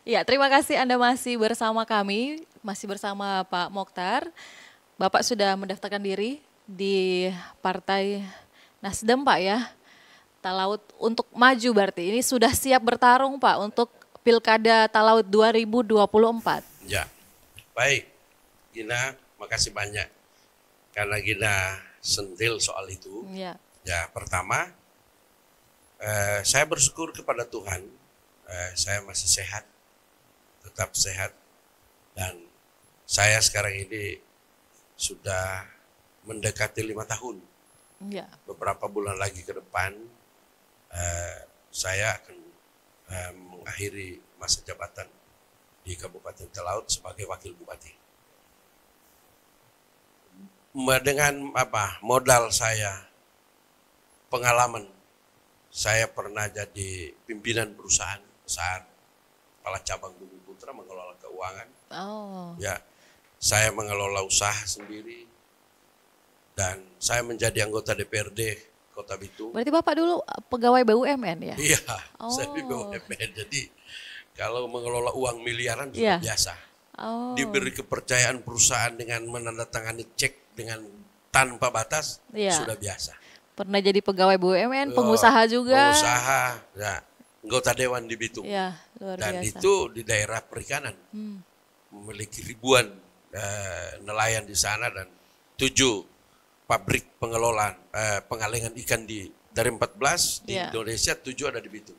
Ya, terima kasih Anda masih bersama kami, masih bersama Pak Mokhtar. Bapak sudah mendaftarkan diri di Partai Nasdem, Pak ya. Talaut untuk maju berarti. Ini sudah siap bertarung, Pak, untuk Pilkada Talaut 2024. Ya, baik. Gina, makasih banyak. Karena Gina sentil soal itu. Ya. Ya, pertama, saya bersyukur kepada Tuhan. Saya masih sehat, tetap sehat. Dan saya sekarang ini sudah mendekati 5 tahun. Ya. Beberapa bulan lagi ke depan, saya akan mengakhiri masa jabatan di Kabupaten Talaut sebagai wakil bupati. Dengan modal saya, pengalaman, saya pernah jadi pimpinan perusahaan besar, kepala cabang Bumi Putra mengelola keuangan. Oh. Ya, saya mengelola usaha sendiri dan saya menjadi anggota DPRD Kota Bitung. Berarti Bapak dulu pegawai BUMN ya? Iya, saya di BUMN. Jadi kalau mengelola uang miliaran sudah biasa. Diberi kepercayaan perusahaan dengan menandatangani cek dengan tanpa batas sudah biasa. Pernah jadi pegawai BUMN, pengusaha juga. Pengusaha, ya, anggota dewan di Bitung. Ya, luar dan biasa. itu di daerah perikanan. Memiliki ribuan nelayan di sana dan 7 pabrik pengelolaan pengalengan ikan dari 14 di Indonesia, 7 ada di Bitung.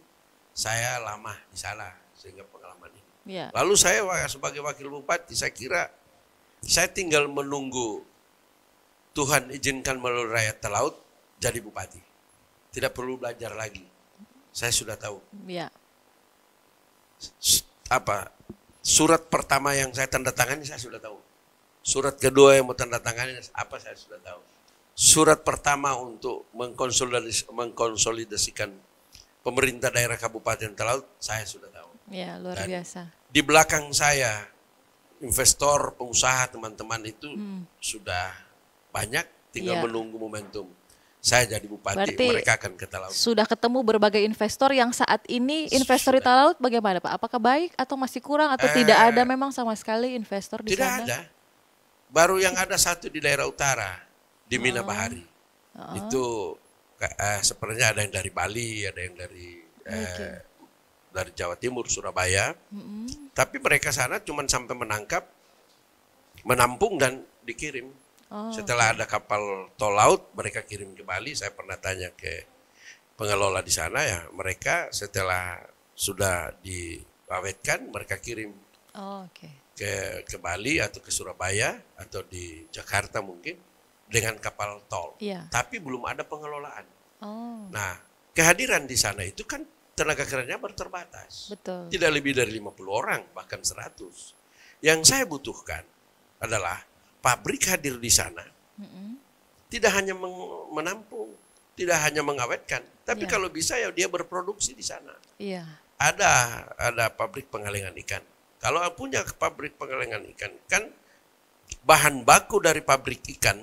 Saya lama di sana sehingga pengalaman ini. Lalu saya sebagai wakil bupati, saya kira saya tinggal menunggu Tuhan izinkan melalui rakyat Talaut jadi bupati. Tidak perlu belajar lagi. Saya sudah tahu. Surat pertama yang saya tanda tangani saya sudah tahu. Surat kedua yang mau tanda tangani apa saya sudah tahu. Surat pertama untuk mengkonsolidasikan pemerintah daerah Kabupaten Talaut saya sudah tahu. Ya, luar biasa. Di belakang saya investor, pengusaha, teman-teman itu sudah banyak, tinggal menunggu momentum. Saya jadi bupati, berarti mereka akan ke Talaut. Sudah ketemu berbagai investor yang saat ini investor di Talaut bagaimana Pak? Apakah baik atau masih kurang atau tidak ada memang sama sekali investor di sana? Tidak ada. Baru yang ada satu di daerah utara, di Mina Bahari. Itu sebenarnya ada yang dari Bali, ada yang dari Jawa Timur, Surabaya. Tapi mereka sana cuma sampai menangkap, menampung dan dikirim. Setelah ada kapal tol laut, mereka kirim ke Bali. Saya pernah tanya ke pengelola di sana, ya mereka setelah sudah diawetkan, mereka kirim ke Bali atau ke Surabaya atau di Jakarta mungkin dengan kapal tol. Tapi belum ada pengelolaan. Nah, kehadiran di sana itu kan tenaga kerjanya terbatas. Betul. Tidak lebih dari 50 orang, bahkan 100. Yang saya butuhkan adalah pabrik hadir di sana, tidak hanya menampung, tidak hanya mengawetkan, tapi kalau bisa ya dia berproduksi di sana. Ada pabrik pengalengan ikan. Kalau punya pabrik pengalengan ikan, kan bahan baku dari pabrik ikan,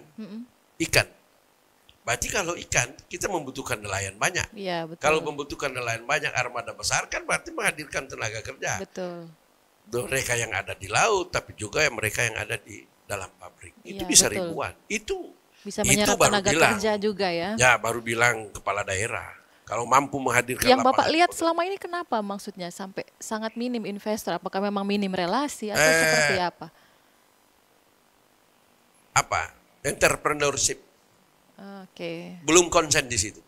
ikan. Berarti kalau ikan, kita membutuhkan nelayan banyak. Kalau membutuhkan nelayan banyak, armada besar kan berarti menghadirkan tenaga kerja. Betul. Mereka yang ada di laut, tapi juga mereka yang ada di dalam pabrik. Itu bisa ribuan. Itu bisa menyerap tenaga kerja juga ya. Ya, baru bilang kepala daerah. Kalau mampu menghadirkan yang Bapak lihat selama ini kenapa maksudnya sampai sangat minim investor? Apakah memang minim relasi atau seperti apa? Entrepreneurship. Belum konsen di situ.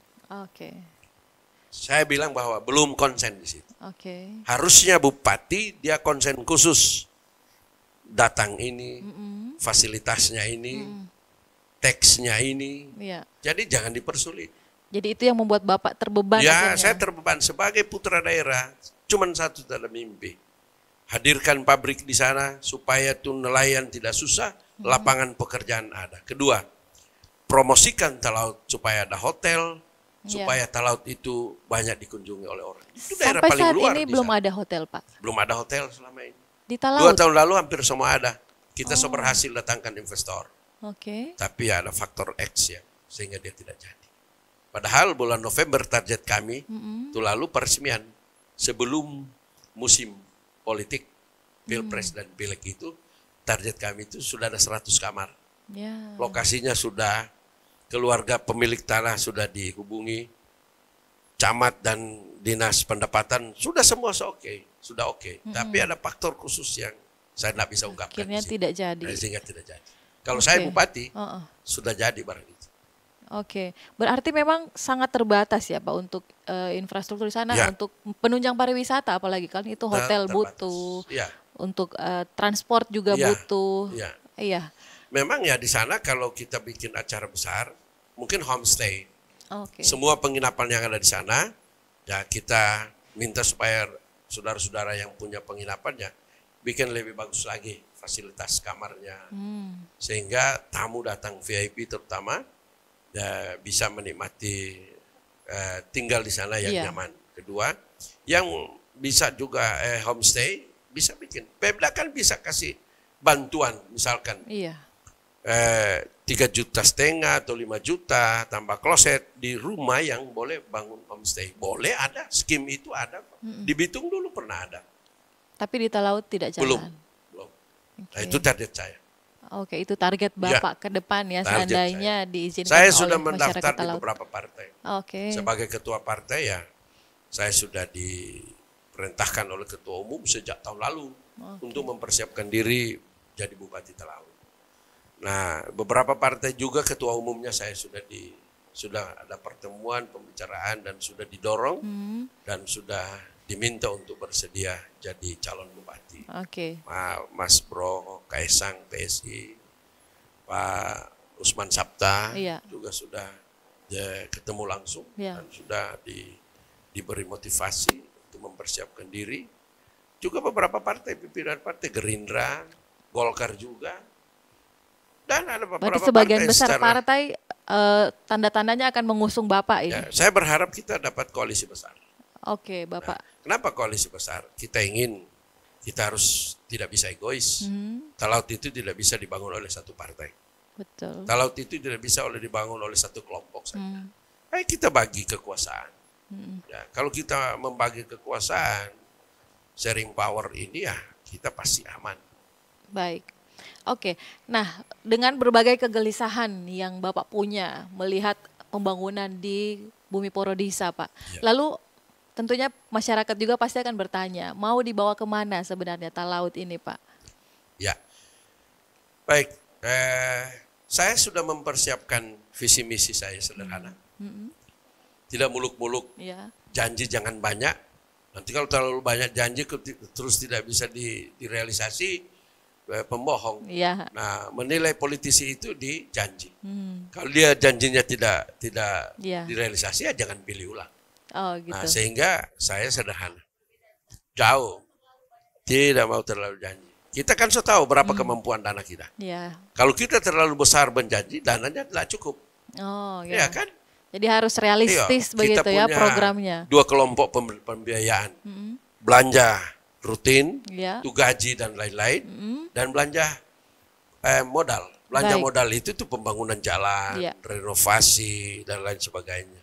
Saya bilang bahwa belum konsen di situ. Harusnya bupati dia konsen khusus. Datang ini, fasilitasnya ini, teksnya ini. Jadi jangan dipersulit. Jadi itu yang membuat Bapak terbeban. Ya, saya terbeban sebagai putra daerah. Cuman satu dalam mimpi. Hadirkan pabrik di sana supaya tuh nelayan tidak susah, lapangan pekerjaan ada. Kedua, promosikan Talaut supaya ada hotel, supaya Talaut itu banyak dikunjungi oleh orang. Itu daerah sampai paling saat luar. Ini belum ada hotel, Pak? Belum ada hotel selama ini. Di Talaut? 2 tahun lalu hampir semua ada. Kita berhasil datangkan investor. Tapi ada faktor X ya, sehingga dia tidak jadi. Padahal bulan November target kami, itu lalu peresmian sebelum musim politik, pilpres dan pileg itu, target kami itu sudah ada 100 kamar. Ya. Lokasinya sudah, keluarga pemilik tanah sudah dihubungi, camat dan dinas pendapatan sudah semua sudah oke. Tapi ada faktor khusus yang saya tidak bisa ungkapkan. Akhirnya tidak jadi. Sehingga tidak jadi. Kalau saya bupati, sudah jadi barang itu. Oke, berarti memang sangat terbatas ya Pak untuk infrastruktur di sana, Ya. untuk penunjang pariwisata apalagi kan itu hotel Terbatas. butuh, Ya. untuk transport juga Ya. butuh. Ya. Iya. Memang ya di sana kalau kita bikin acara besar, mungkin homestay. Oke. Semua penginapan yang ada di sana, ya kita minta supaya saudara-saudara yang punya penginapannya bikin lebih bagus lagi fasilitas kamarnya. Sehingga tamu datang VIP terutama ya bisa menikmati tinggal di sana yang Iya. nyaman. Kedua, yang bisa juga homestay bisa bikin. Pemda kan bisa kasih bantuan misalkan Iya. 3,5 juta atau 5 juta tambah kloset di rumah yang boleh bangun homestay. Boleh ada, skim itu ada. Di Bitung dulu pernah ada. Tapi di Talaut tidak Belum. jalan. Belum. Nah, Oke. itu target saya. Oke, itu target Bapak ke depan ya, target seandainya diizinkan Saya oleh sudah masyarakat mendaftar di Talaut. beberapa partai. Oke. Sebagai ketua partai ya, saya sudah diperintahkan oleh ketua umum sejak tahun lalu untuk mempersiapkan diri jadi Bupati Talaut. Nah, beberapa partai juga ketua umumnya saya sudah ada pertemuan, pembicaraan dan sudah didorong dan sudah diminta untuk bersedia jadi calon bupati. Oke. Mas Bro Kaisang PSI, Pak Usman Sabta Iya. juga sudah ketemu langsung Iya. dan sudah diberi motivasi untuk mempersiapkan diri. Juga beberapa partai, pimpinan partai Gerindra, Golkar juga, dan ada beberapa Berarti sebagian partai besar secara- partai tanda-tandanya akan mengusung Bapak ini. Ya, saya berharap kita dapat koalisi besar. Oke, Bapak. Kenapa koalisi besar? Kita harus tidak bisa egois. Talaut itu tidak bisa dibangun oleh satu partai. Betul. Talaut itu tidak bisa dibangun oleh satu kelompok saja. Ayo kita bagi kekuasaan. Ya, kalau kita membagi kekuasaan, sharing power ini ya kita pasti aman. Baik. Oke. Nah, dengan berbagai kegelisahan yang Bapak punya melihat pembangunan di Bumi Porodisa, Pak. Ya. Lalu tentunya masyarakat juga pasti akan bertanya, mau dibawa kemana sebenarnya Talaut ini, Pak? Ya, baik. Saya sudah mempersiapkan visi misi saya sederhana. Tidak muluk-muluk, Ya. janji jangan banyak. Nanti kalau terlalu banyak janji terus tidak bisa direalisasi, pembohong. Iya. Nah, menilai politisi itu di janji. Kalau dia janjinya tidak Iya. direalisasi, ya jangan pilih ulang. Oh, gitu. Nah, sehingga saya sederhana. Jauh. Tidak mau terlalu janji. Kita kan sudah tahu berapa kemampuan dana kita. Iya. Kalau kita terlalu besar menjanji, dananya tidak cukup. Oh, Ya ya. kan? Jadi harus realistis Iya, begitu kita ya punya programnya. 2 kelompok pembiayaan. Belanja rutin, Ya. itu gaji dan lain-lain, dan belanja modal. Belanja Baik. modal itu tuh pembangunan jalan, Iya. renovasi, dan lain sebagainya.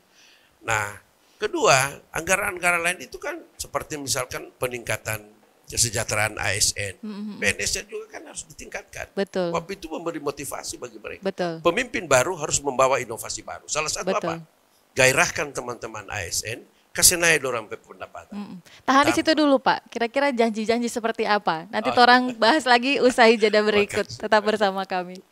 Nah, kedua, anggaran-anggaran lain itu kan seperti misalkan peningkatan kesejahteraan ASN. PNS-nya juga kan harus ditingkatkan. Betul. Sebab itu memberi motivasi bagi mereka. Betul. Pemimpin baru harus membawa inovasi baru. Salah satu Betul. apa? Gairahkan teman-teman ASN, kasih naik dorang pendapatan. Tahan di situ dulu Pak, kira-kira janji-janji seperti apa? Nanti orang bahas lagi usai jeda berikut. Makasih. Tetap bersama kami.